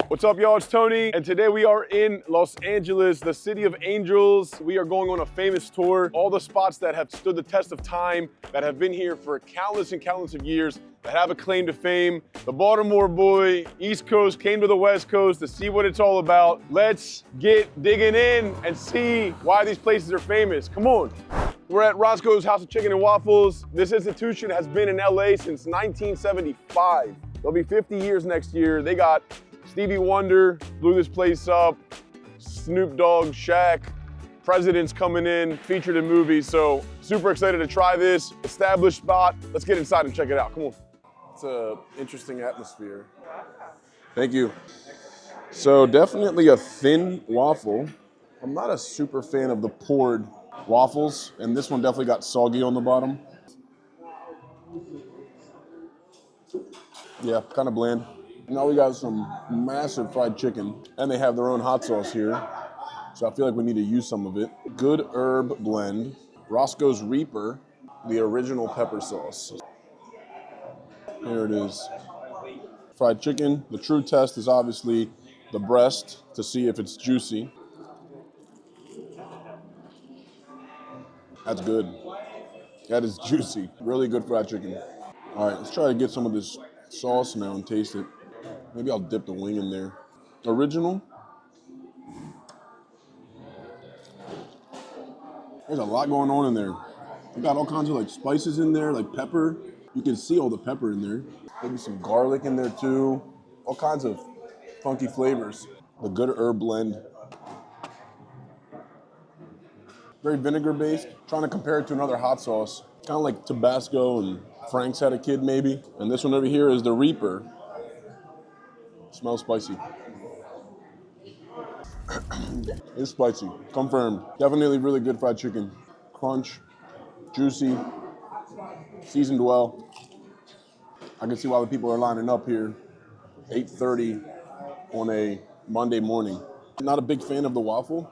What's up, y'all? It's Tony, and today we are in Los Angeles, the city of angels. We are going on a famous tour. All the spots that have stood the test of time, that have been here for countless and countless of years, that have a claim to fame. The Baltimore boy, East Coast, came to the West Coast to see what it's all about. Let's get digging in and see why these places are famous. Come on. We're at Roscoe's House of Chicken and Waffles. This institution has been in LA since 1975. They'll be 50 years next year. They got Stevie Wonder, blew this place up, Snoop Dogg, Shaq, presidents coming in, featured in movies. So super excited to try this established spot. Let's get inside and check it out. Come on. It's an interesting atmosphere. Thank you. So definitely a thin waffle. I'm not a super fan of the poured waffles, and this one definitely got soggy on the bottom. Yeah, kind of bland. Now we got some massive fried chicken, and they have their own hot sauce here, so I feel like we need to use some of it. Good herb blend, Roscoe's Reaper, the original pepper sauce. Here it is. Fried chicken. The true test is obviously the breast to see if it's juicy. That's good. That is juicy. Really good fried chicken. All right, let's try to get some of this sauce now and taste it. Maybe I'll dip the wing in there. Original. There's a lot going on in there. We got all kinds of like spices in there, like pepper. You can see all the pepper in there. Maybe some garlic in there too. All kinds of funky flavors. The good herb blend. Very vinegar based. Trying to compare it to another hot sauce. Kind of like Tabasco and Frank's had a kid maybe. And this one over here is the Reaper. Smells spicy. It's spicy, confirmed. Definitely really good fried chicken. Crunch, juicy, seasoned well. I can see why the people are lining up here. 8:30 on a Monday morning. Not a big fan of the waffle.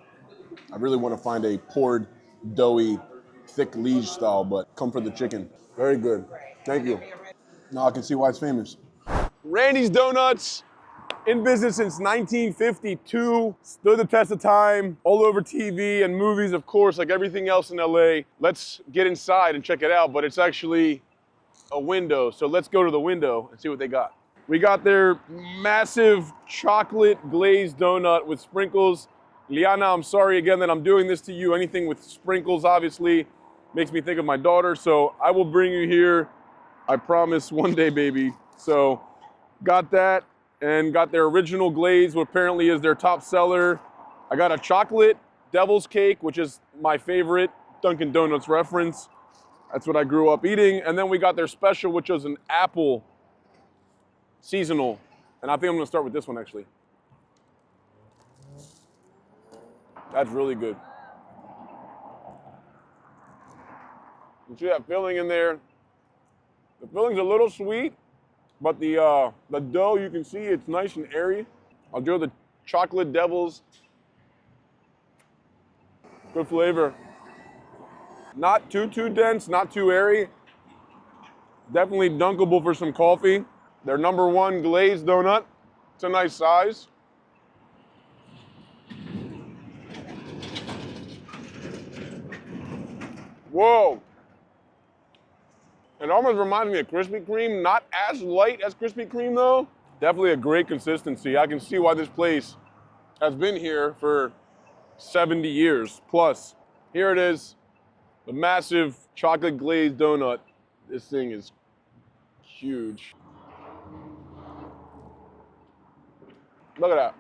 I really want to find a poured, doughy, thick liege style, but come for the chicken. Very good. Thank you. Now I can see why it's famous. Randy's Donuts. In business since 1952, stood the test of time, all over TV and movies, of course, like everything else in LA. Let's get inside and check it out, but it's actually a window, so let's go to the window and see what they got. We got their massive chocolate glazed donut with sprinkles. Liana, I'm sorry again that I'm doing this to you. Anything with sprinkles, obviously, makes me think of my daughter, so I will bring you here, I promise, one day, baby. So, got that. And got their original glaze, what apparently is their top seller. I got a chocolate devil's cake, which is my favorite Dunkin' Donuts reference. That's what I grew up eating. And then we got their special, which was an apple seasonal. And I think I'm gonna start with this one, actually. That's really good. You see that filling in there? The filling's a little sweet. But the dough, you can see it's nice and airy. I'll do the chocolate devils. Good flavor. Not too dense, not too airy. Definitely dunkable for some coffee. Their #1 glazed donut. It's a nice size. Whoa. It almost reminds me of Krispy Kreme, not as light as Krispy Kreme though. Definitely a great consistency. I can see why this place has been here for 70 years plus. Here it is, the massive chocolate glazed donut. This thing is huge. Look at that.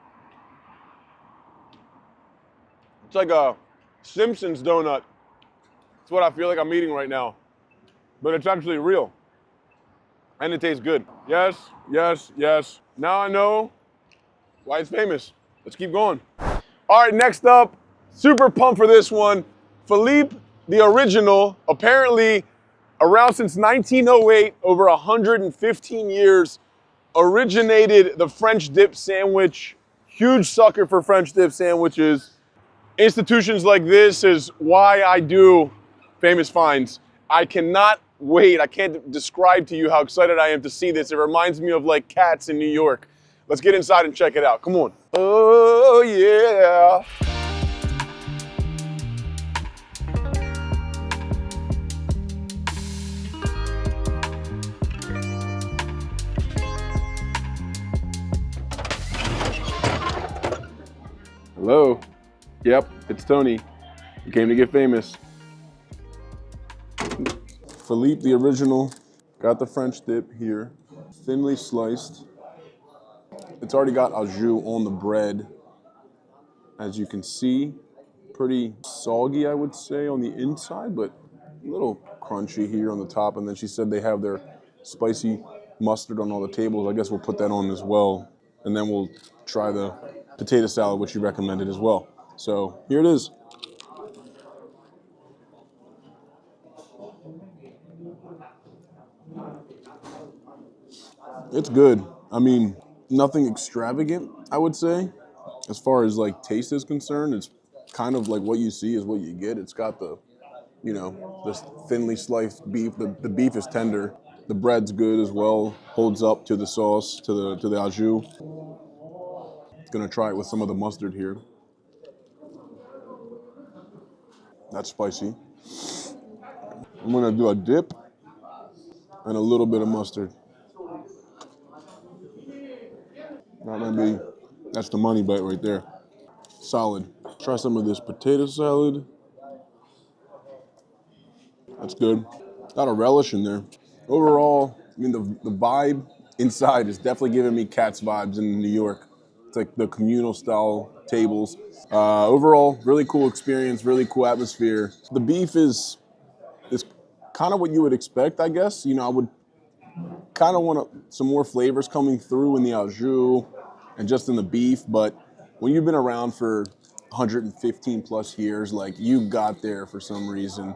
It's like a Simpsons donut. It's what I feel like I'm eating right now. But it's actually real. And it tastes good. Yes, yes, yes. Now I know why it's famous. Let's keep going. All right, next up, super pumped for this one. Philippe, the original, apparently around since 1908, over 115 years, originated the French dip sandwich. Huge sucker for French dip sandwiches. Institutions like this is why I do Famous Finds. I cannot wait. I can't describe to you how excited I am to see this. It reminds me of like Cats in New York. Let's get inside and check it out. Come on. Oh, yeah. Hello. Yep, it's Tony. You came to get famous. Philippe, the original. Got the French dip here. Thinly sliced. It's already got au jus on the bread. As you can see, pretty soggy, I would say, on the inside, but a little crunchy here on the top. And then she said they have their spicy mustard on all the tables. I guess we'll put that on as well. And then we'll try the potato salad, which you recommended as well. So here it is. It's good. I mean, nothing extravagant, I would say. As far as like taste is concerned, it's kind of like what you see is what you get. It's got the, you know, this thinly sliced beef. The beef is tender. The bread's good as well. Holds up to the sauce, to the au jus. Gonna try it with some of the mustard here. That's spicy. I'm gonna do a dip and a little bit of mustard. That might be, that's the money bite right there. Solid. Try some of this potato salad. That's good. Got a relish in there. Overall, I mean, the vibe inside is definitely giving me Cats vibes in New York. It's like the communal style tables. Overall, really cool experience, really cool atmosphere. The beef is kind of what you would expect, I guess. You know, I would kind of want some more flavors coming through in the au jus and just in the beef, but when you've been around for 115 plus years, like you got there for some reason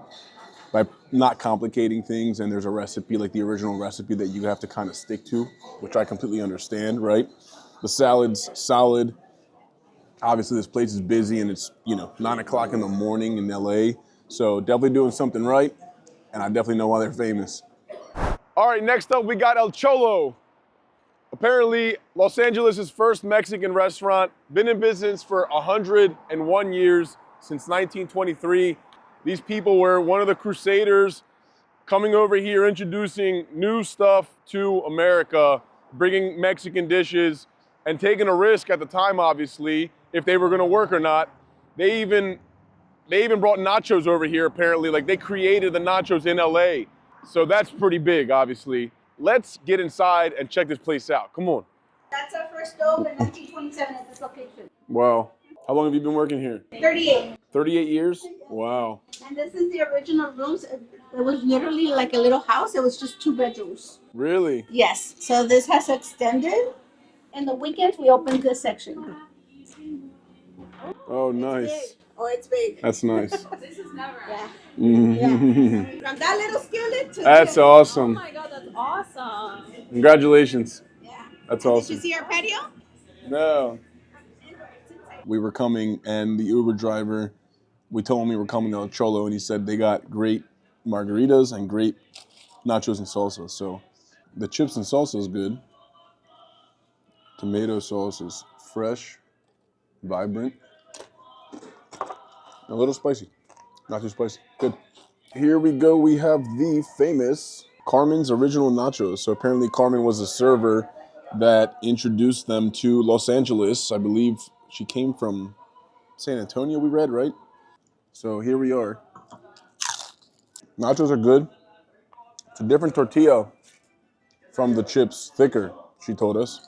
by not complicating things, and there's a recipe like the original recipe that you have to kind of stick to, which I completely understand, right? The salad's solid. Obviously this place is busy and it's, you know, 9 o'clock in the morning in LA, so definitely doing something right, and I definitely know why they're famous. All right, next up we got El Cholo. Apparently, Los Angeles' first Mexican restaurant, been in business for 101 years, since 1923. These people were one of the crusaders coming over here, introducing new stuff to America, bringing Mexican dishes, and taking a risk at the time, obviously, if they were gonna work or not. They even brought nachos over here, apparently. Like, they created the nachos in LA. So that's pretty big, obviously. Let's get inside and check this place out. Come on. That's our first stove in 1927 at this location. Wow. How long have you been working here? 38. 38 years? Wow. And this is the original rooms. It was literally like a little house. It was just 2 bedrooms. Really? Yes. So this has extended. In the weekends, we opened this section. Oh, nice. It's big. That's nice. This is never. Yeah. Mm-hmm. From that little skillet to That's this. awesome. Oh my god, that's awesome. Congratulations. Yeah. That's And awesome. did you see our patio? No. We were coming, and the Uber driver, we told him we were coming to El Cholo, and he said they got great margaritas and great nachos and salsa. So the chips and salsa is good. Tomato sauce is fresh, vibrant, a little spicy. Not too spicy. Good. Here we go. We have the famous Carmen's Original Nachos. So apparently Carmen was a server that introduced them to Los Angeles. I believe she came from San Antonio, we read, right? So here we are. Nachos are good. It's a different tortilla from the chips, thicker, she told us.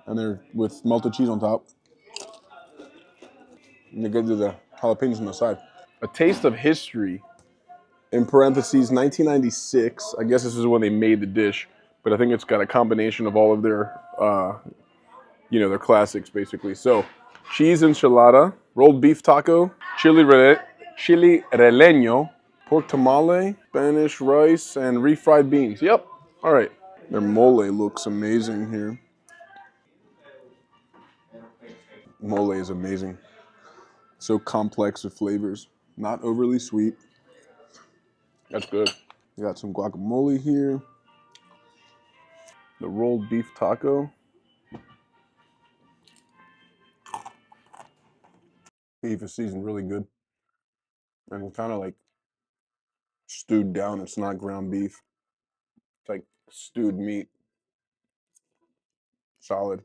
And they're with melted cheese on top. And they give you the jalapenos on the side. A taste of history. In parentheses, 1996. I guess this is when they made the dish, but I think it's got a combination of all of their, their classics, basically. So, cheese enchilada, rolled beef taco, chili relleno, pork tamale, Spanish rice, and refried beans. Yep. All right. Their mole looks amazing here. Mole is amazing. So complex with flavors. Not overly sweet. That's good. We got some guacamole here. The rolled beef taco. Beef is seasoned really good. And it's kind of like stewed down. It's not ground beef. It's like stewed meat. Solid.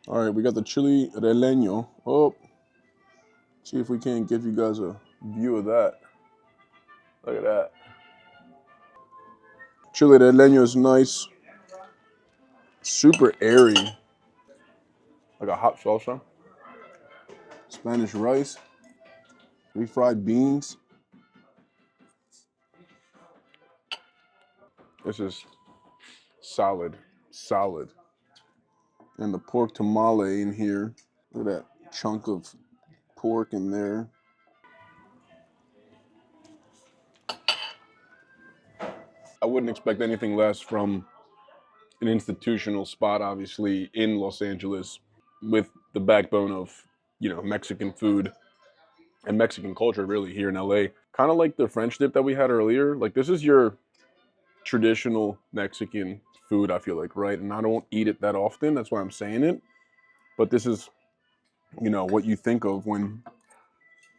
All right, we got the chili relleno. Oh, see if we can't give you guys a view of that. Look at that. Chili relleno is nice. Super airy. Like a hot salsa. Spanish rice. Refried beans. This is solid. Solid. And the pork tamale in here. Look at that chunk of pork in there. I wouldn't expect anything less from an institutional spot, obviously, in Los Angeles with the backbone of, Mexican food and Mexican culture really here in LA. Kind of like the French dip that we had earlier. Like this is your traditional Mexican food, I feel like, right? And I don't eat it that often. That's why I'm saying it. But this is, what you think of when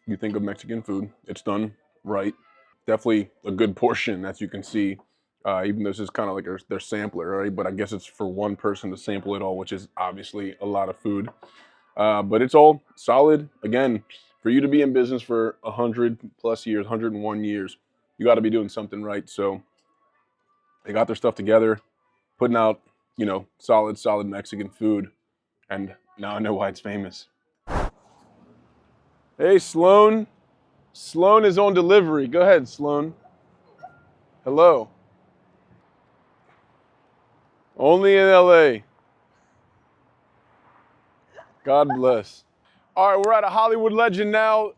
you think of Mexican food. It's done right. Definitely a good portion, as you can see. Even though this is kind of like their sampler, right? But I guess it's for one person to sample it all, which is obviously a lot of food. But it's all solid. Again, for you to be in business for 100 plus years, 101 years, you got to be doing something right. So they got their stuff together, putting out, solid Mexican food. And now I know why it's famous. Hey, Sloan. Sloan is on delivery. Go ahead, Sloan. Hello. Only in LA. God bless. All right, we're at a Hollywood legend now.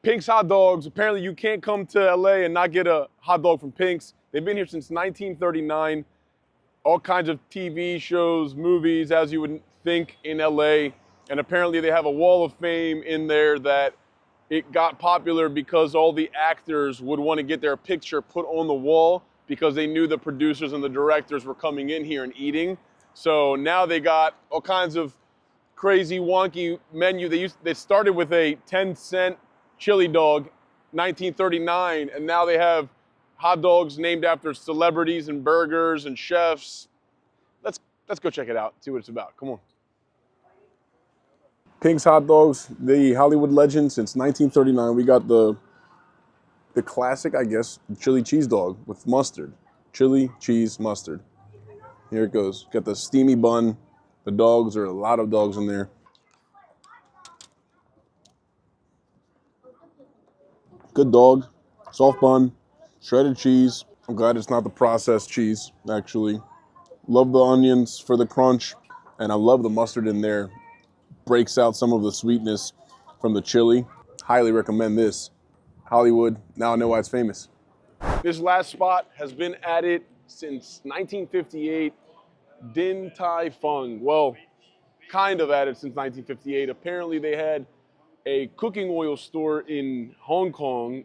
Pink's Hot Dogs. Apparently, you can't come to LA and not get a hot dog from Pink's. They've been here since 1939. All kinds of TV shows, movies, as you would think in LA. And apparently, they have a wall of fame in there that it got popular because all the actors would want to get their picture put on the wall because they knew the producers and the directors were coming in here and eating. So now they got all kinds of crazy wonky menu. They started with a 10-cent chili dog, 1939, and now they have hot dogs named after celebrities and burgers and chefs. Let's go check it out, see what it's about. Come on. Pink's Hot Dogs, the Hollywood legend since 1939. We got the classic, I guess, chili cheese dog with mustard. Chili, cheese, mustard. Here it goes. Got the steamy bun. The dogs, there are a lot of dogs in there. Good dog, soft bun, shredded cheese. I'm glad it's not the processed cheese, actually. Love the onions for the crunch, and I love the mustard in there. Breaks out some of the sweetness from the chili. Highly recommend this. Hollywood, now I know why it's famous. This last spot has been at it since 1958. Din Tai Fung. Well, kind of at it since 1958. Apparently they had a cooking oil store in Hong Kong,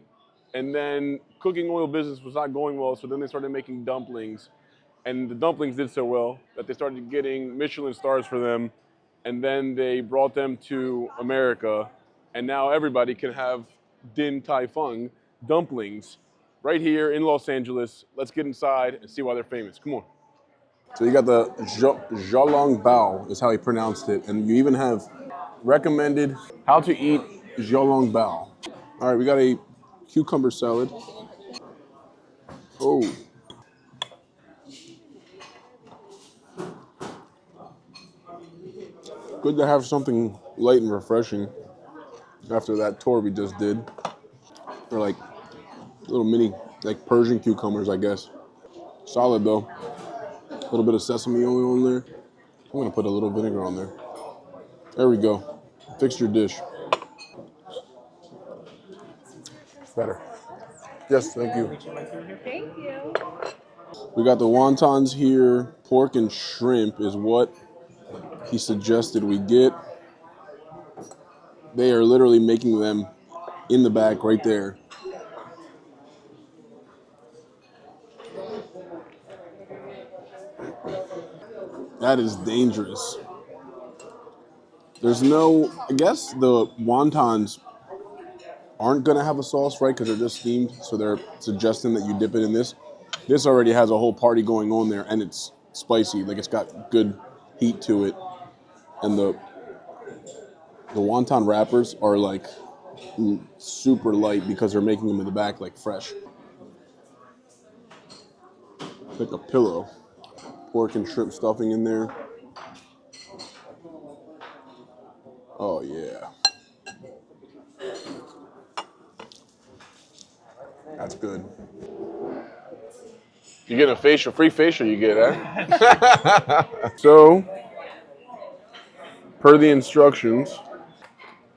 and then cooking oil business was not going well, so then they started making dumplings, and the dumplings did so well that they started getting Michelin stars for them, and then they brought them to America, and now everybody can have Din Tai Fung dumplings right here in Los Angeles. Let's get inside and see why they're famous. Come on. So you got the Xiaolong Bao is how he pronounced it, and you even have recommended how to eat Xiaolong Bao. All right, we got a cucumber salad. Oh, good to have something light and refreshing after that tour we just did. They're like little mini, like Persian cucumbers, I guess. Solid though. A little bit of sesame oil in there. I'm gonna put a little vinegar on there. There we go. Fix your dish. Better. Yes, thank you. Thank you. We got the wontons here. Pork and shrimp is what he suggested we get. They are literally making them in the back right there. That is dangerous. There's no, I guess the wontons aren't gonna have a sauce, right? Because they're just steamed, so they're suggesting that you dip it in this. This already has a whole party going on there, and it's spicy. Like it's got good heat to it, and the wonton wrappers are like super light because they're making them in the back like fresh, like a pillow. Pork and shrimp stuffing in there. Oh yeah, that's good. You get a facial, free facial you get, eh? So, per the instructions,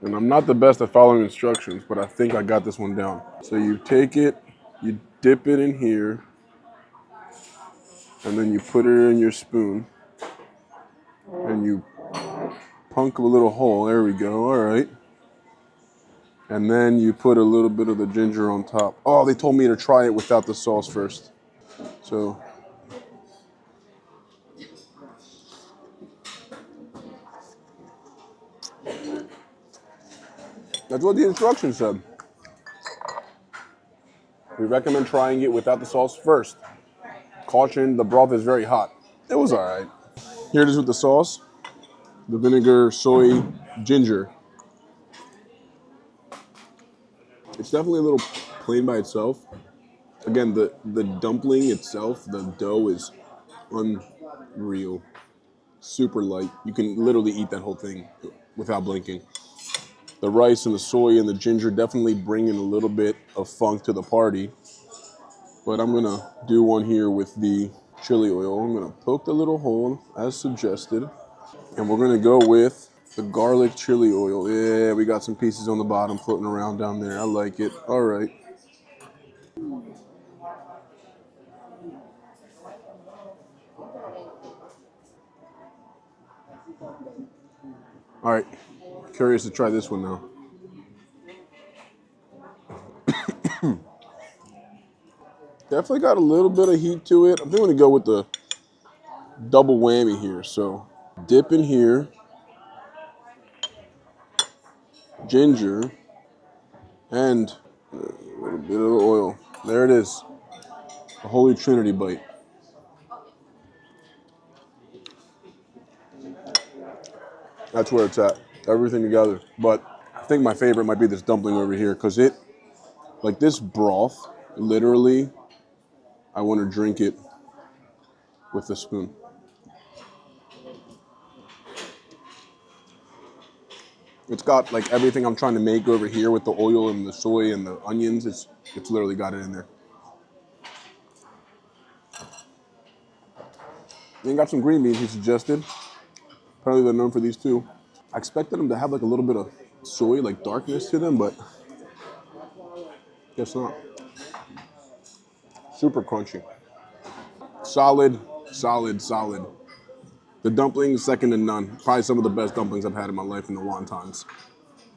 and I'm not the best at following instructions, but I think I got this one down. So you take it, you dip it in here, and then you put it in your spoon, and you punk a little hole. There we go, all right. And then you put a little bit of the ginger on top. Oh, they told me to try it without the sauce first. So, that's what the instructions said. We recommend trying it without the sauce first. Caution, the broth is very hot. It was all right. Here it is with the sauce. The vinegar, soy, ginger. It's definitely a little plain by itself. Again, the dumpling itself, the dough is unreal. Super light. You can literally eat that whole thing without blinking. The rice and the soy and the ginger definitely bring in a little bit of funk to the party. But I'm gonna do one here with the chili oil. I'm gonna poke the little hole as suggested. And we're gonna go with the garlic chili oil. Yeah, we got some pieces on the bottom floating around down there. I like it. All right. All right. Curious to try this one now. Definitely got a little bit of heat to it. I'm going to go with the double whammy here. So dip in here, ginger, and a little bit of the oil. There it is. A Holy Trinity bite. That's where it's at. Everything together. But I think my favorite might be this dumpling over here because it, like this broth, literally, I want to drink it with a spoon. It's got like everything I'm trying to make over here with the oil and the soy and the onions. It's literally got it in there. Then got some green beans he suggested. Apparently they're known for these too. I expected them to have like a little bit of soy, like darkness to them, but guess not. Super crunchy. Solid, solid, solid. The dumplings, second to none. Probably some of the best dumplings I've had in my life in the wontons.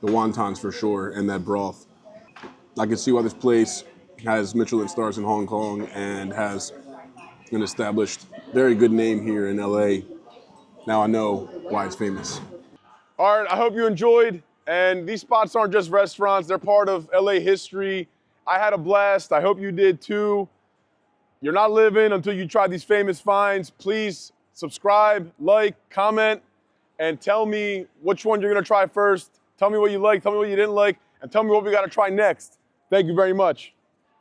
The wontons for sure, and that broth. I can see why this place has Michelin stars in Hong Kong and has an established, very good name here in LA. Now I know why it's famous. All right, I hope you enjoyed. And these spots aren't just restaurants, they're part of LA history. I had a blast. I hope you did too. You're not living until you try these famous finds. Please subscribe, like, comment, and tell me which one you're gonna try first. Tell me what you like, tell me what you didn't like, and tell me what we gotta try next. Thank you very much.